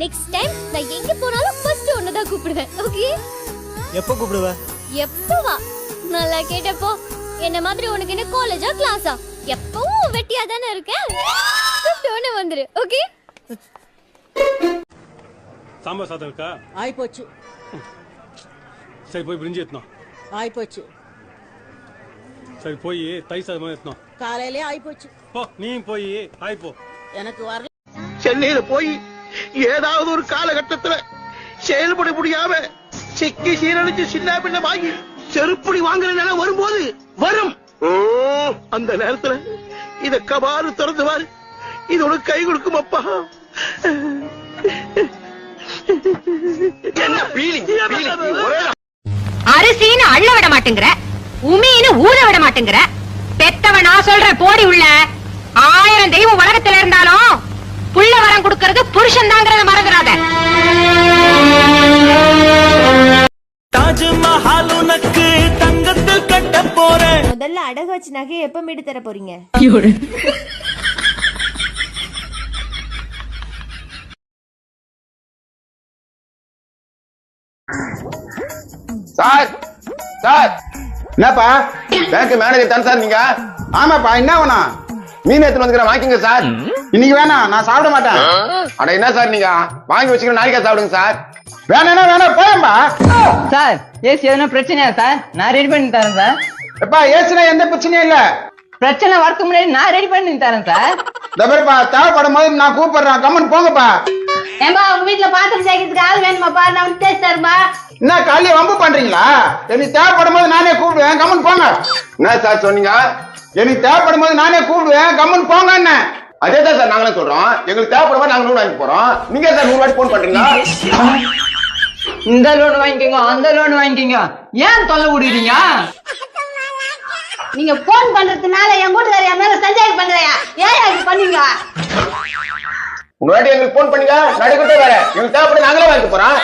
Next time நான் எங்க போனாலும் ஃபர்ஸ்ட் ஒன்னு தான் கூப்பிடுவேன். ஓகே? எப்போ கூப்பிடுவ? எப்பவா? நல்லா கேட்டப்போ. என்ன மாதிரி உனக்கு என்ன காலேஜா கிளாஸா? எப்பவும் வெட்டியா தானே இருக்கேன். கூப்பிட்டோன்னு வந்துரு. ஓகே? சாம்பார் சாதம் இருக்கா? ஆயிப்போச்சு. சரி போய் பிரிஞ்சி எத்தணும். ஆயிப்போச்சு. சரி போய் தை சாதம் எத்தணும். காலையிலே ஆயிப்போச்சு. போ நீ போய் ஆய் போ. எனக்கு வரல. சென்னையில போய் ஏதாவது ஒரு காலகட்டத்துல செயல்பட முடியாம சிக்கி சீரழிச்சு சின்ன பின்னமாகி செருப்படி வாங்குற நிலை வரும்போது வரும். அந்த நேரத்துல இத கபாறு திறந்துவாரு. இதோட கை கொடுக்கும் அப்பா. என்ன பீலிங் அரிசின்னு அள்ள விட மாட்டேங்கிற, உமின்னு ஊற விட மாட்டேங்கிற. பெத்தவன் நான் சொல்ற போடி உள்ள 1000 தெய்வம் உலகத்துல இருந்தாலும் புள்ள வரம் கொடுக்கறது புருஷன் தாங்கிறத மறந்துடாத. தாஜ்மஹால் உனக்கு தங்கத்தில் கட்ட போறேன். முதல்ல அடகு வச்சு நகையை எப்ப மீட்டு தர போறீங்க? சார் சார் என்னப்பா பேங்க் மேனேஜர் தான் சார் நீங்க? ஆமாப்பா என்ன வேணும்? மீன் எடுத்து வந்துக்கிற வாங்கிங்க சார். இன்னைக்கு வேணாம், நான் சாப்பிட மாட்டேன். அட என்ன சார் நீங்க வாங்கி வச்சுக்கிற நாளைக்கா சாப்பிடுங்க சார். வேணா வேணாம் போயம்பா. சார் ஏசி எதனா பிரச்சனையா சார்? நான் ரெடி பண்ணி தரேன் சார். எப்பா ஏசினா எந்த பிரச்சனையும் இல்ல. பிரச்சனை வரதுக்கு முன்னாடி நான் ரெடி பண்ணி தரேன் சார். தபர்ப்பா தேவைப்படும் போது நான் கூப்பிடுறேன். கம்மன் போங்கப்பா. ஏம்பா உங்க வீட்டுல பாத்திரம் சேர்க்கறதுக்கு ஆள் வேணுமாப்பா? நான் வந்து தேய்ச்சி தரேன்பா. என்ன காலையில வம்பு பண்றீங்களா? எனக்கு தேவைப்படும் போது நானே கூப்பிடுவேன். கம்மன் போங்க. என்ன சார் சொன்னீங்க? எனக்கு தேவைப்படும் போது நானே கூப்பிடுவேன். கம்மன் போங்க. என்ன அதே தான் சார் நாங்களும் சொல்றோம். எங்களுக்கு தேவைப்படும் போது நாங்க 100 வாங்கி போறோம். நீங்க சார் 100 வாட்டி போன் பண்றீங்களா? இந்த லோன் வாங்கிக்கோங்க, அந்த லோன் வாங்கிக்கோங்க, ஏன் தொல்லை விடுறீங்க? நீங்க போன் பண்றதுனால என் கூட்டுக்கார மேல சந்தேகம் பண்றியா? ஏன் அப்படி பண்ணீங்க? ஒரு வாட்டி எங்களுக்கு போன் பண்ணீங்க நடுக்கிட்டே வேற. எங்களுக்கு தேவைப்படும் நாங்களே வாங்கி போறோம்.